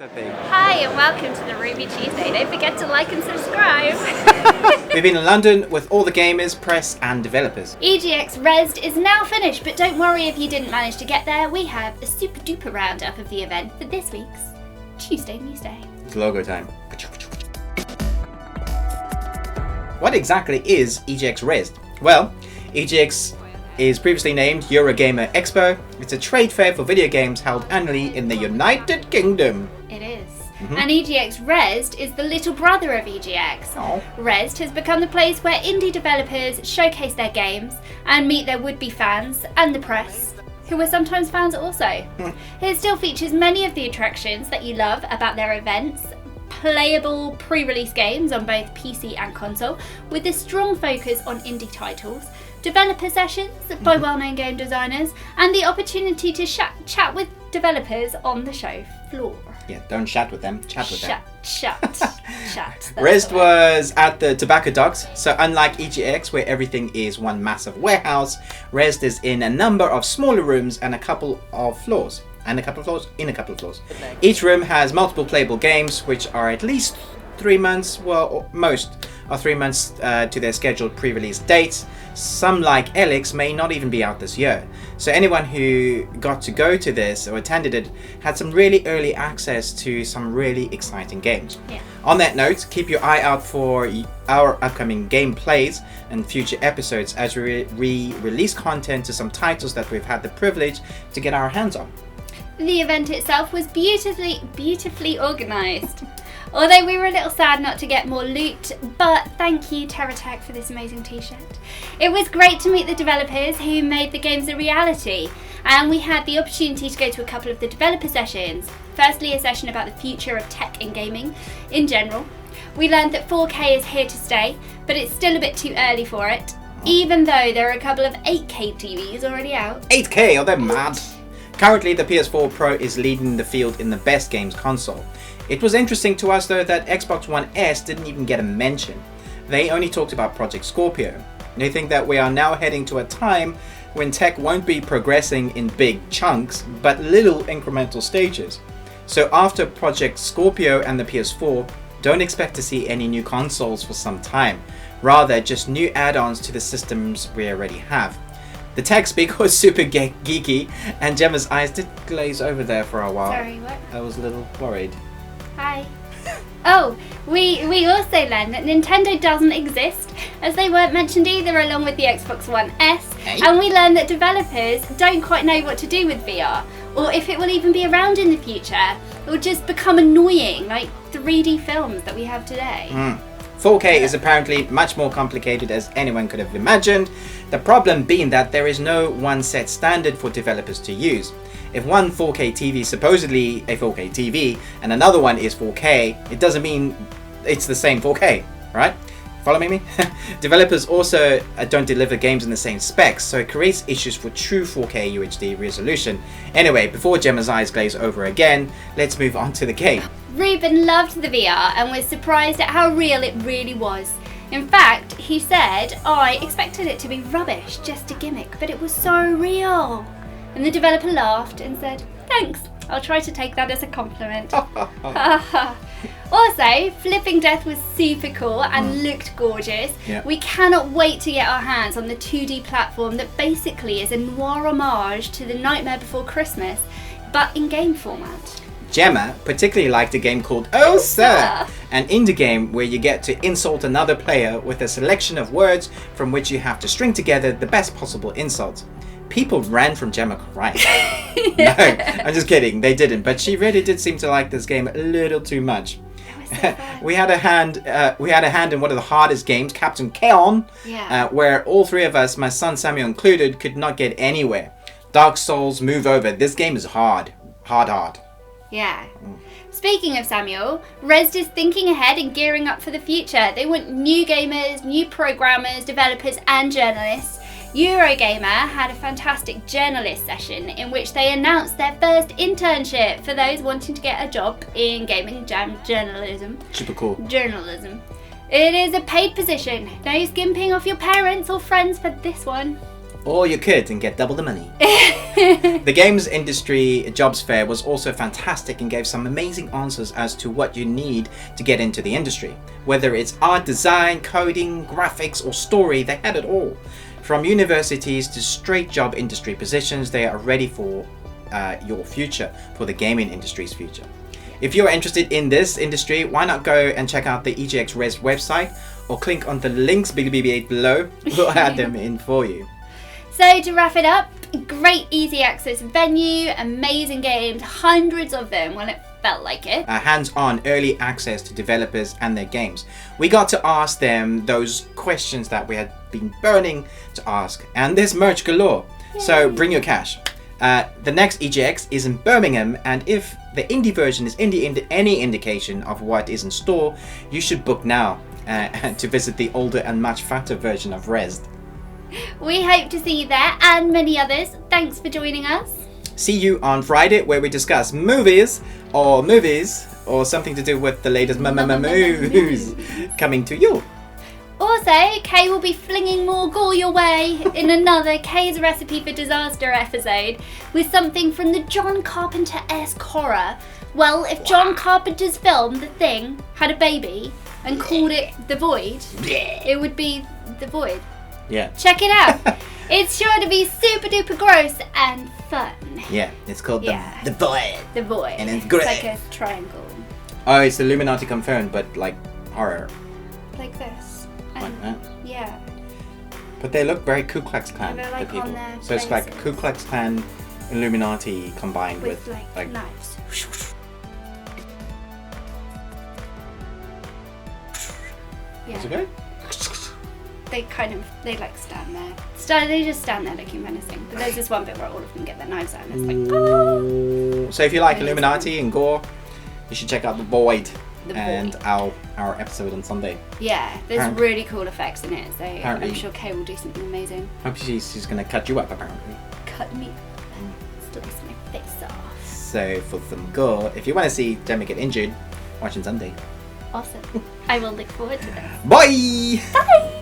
Hi and welcome to the Ruby Tuesday. Don't forget to like and subscribe. We've been in London with all the gamers, press and developers. EGX Rezzed is now finished, but don't worry if you didn't manage to get there. We have a super duper roundup of the event for this week's Tuesday News Day. It's logo time. What exactly is EGX Rezzed? Well, EGX is previously named Eurogamer Expo. It's a trade fair for video games held annually in the United Kingdom. It is. And EGX Rezzed is the little brother of EGX. Oh. Rezzed has become the place where indie developers showcase their games and meet their would-be fans and the press, who are sometimes fans also. It still features many of the attractions that you love about their events. Playable pre-release games on both PC and console, with a strong focus on indie titles, developer sessions by well-known game designers, and the opportunity to chat with developers on the show floor. Yeah, don't chat with them, chat with them. Chat. Rezzed was at the Tobacco Docks, so unlike EGX where everything is one massive warehouse, Rezzed is in a number of smaller rooms and a couple of floors. Each room has multiple playable games, which are at least 3 months, well, most are 3 months to their scheduled pre-release dates. Some, like Elix, may not even be out this year. So anyone who got to go to this or attended it had some really early access to some really exciting games. Yeah. On that note, keep your eye out for our upcoming gameplays and future episodes as we release content to some titles that we've had the privilege to get our hands on. The event itself was beautifully organised. Although we were a little sad not to get more loot, but thank you TerraTech for this amazing t-shirt. It was great to meet the developers who made the games a reality, and we had the opportunity to go to a couple of the developer sessions. Firstly, a session about the future of tech and gaming in general. We learned that 4K is here to stay, but it's still a bit too early for it, even though there are a couple of 8K TVs already out. 8K? Oh, they're mad. Currently, the PS4 Pro is leading the field in the best games console. It was interesting to us though that Xbox One S didn't even get a mention. They only talked about Project Scorpio. They think that we are now heading to a time when tech won't be progressing in big chunks, but little incremental stages. So after Project Scorpio and the PS4, don't expect to see any new consoles for some time. Rather, just new add-ons to the systems we already have. The tech speak was super geeky, and Gemma's eyes did glaze over there for a while. Sorry, what? I was a little worried. Hi. Oh, we also learned that Nintendo doesn't exist, as they weren't mentioned either along with the Xbox One S. Hey. And we learned that developers don't quite know what to do with VR, or if it will even be around in the future. It will just become annoying, like 3D films that we have today. 4K is apparently much more complicated as anyone could have imagined, the problem being that there is no one set standard for developers to use. If one 4K TV is supposedly a 4K TV and another one is 4K, it doesn't mean it's the same 4K, right? Follow me? Developers also don't deliver games in the same specs, so it creates issues for true 4K UHD resolution. Anyway, before Gemma's eyes glaze over again, let's move on to the game. Ruben loved the VR and was surprised at how real it really was. In fact, he said, I expected it to be rubbish, just a gimmick, but it was so real. And the developer laughed and said, thanks, I'll try to take that as a compliment. Also, Flipping Death was super cool and looked gorgeous. Yeah. We cannot wait to get our hands on the 2D platform that basically is a noir homage to the Nightmare Before Christmas, but in game format. Gemma particularly liked a game called Oh Sir, an indie game where you get to insult another player with a selection of words from which you have to string together the best possible insults. People ran from Gemma crying. No, I'm just kidding, they didn't, but she really did seem to like this game a little too much. It was so fun. We had a hand in one of the hardest games, Captain Keon, where all three of us, my son Samuel included, could not get anywhere. Dark Souls, move over. This game is hard. Hard. Yeah. Speaking of Samuel, Rezzed is thinking ahead and gearing up for the future. They want new gamers, new programmers, developers and journalists. Eurogamer had a fantastic journalist session in which they announced their first internship for those wanting to get a job in gaming journalism. Super cool. Journalism. It is a paid position. No skimping off your parents or friends for this one. Or you could and get double the money. The games industry jobs fair was also fantastic and gave some amazing answers as to what you need to get into the industry. Whether it's art, design, coding, graphics, or story, they had it all. From universities to straight job industry positions, they are ready for your future, for the gaming industry's future. If you're interested in this industry, why not go and check out the EGX Rezzed website or click on the links below. We'll add them in for you. So to wrap it up, great easy access venue, amazing games, hundreds of them when it felt like it. Hands-on early access to developers and their games. We got to ask them those questions that we had been burning to ask, and there's merch galore. Yay. So bring your cash. The next EGX is in Birmingham, and if the indie version is any indication of what is in store, you should book now to visit the older and much fatter version of Rezzed. We hope to see you there and many others. Thanks for joining us. See you on Friday, where we discuss movies or something to do with the latest movies coming to you. Also, Kay will be flinging more gore your way in another Kay's Recipe for Disaster episode with something from the John Carpenter-esque horror. Well, if John Carpenter's film, The Thing, had a baby and called it The Void, it would be The Void. Yeah. Check it out. It's sure to be super duper gross and fun. Yeah, it's called The Void. The Void. And it's great. It's like a triangle. Oh, it's Illuminati confirmed, but like horror. Like this. Like that. Yeah. But they look very Ku Klux Klan, they're, like, the people. on their So it's like faces. Ku Klux Klan, Illuminati combined With with like knives. Is it Yeah. good? They like stand there. They just stand there looking menacing. But there's this one bit where all of them get their knives out and it's like, oh! So if you like Amazing. Illuminati and gore, you should check out The Void. The and Void. our episode on Sunday. Yeah, there's Apparently. really cool effects in it, so I'm sure Kay will do something amazing. Hope she's gonna cut you up apparently. Cut me up. Slice my face off. So for some gore, if you want to see Gemma get injured, watch on Sunday. Awesome. I will look forward to this. Bye! Bye!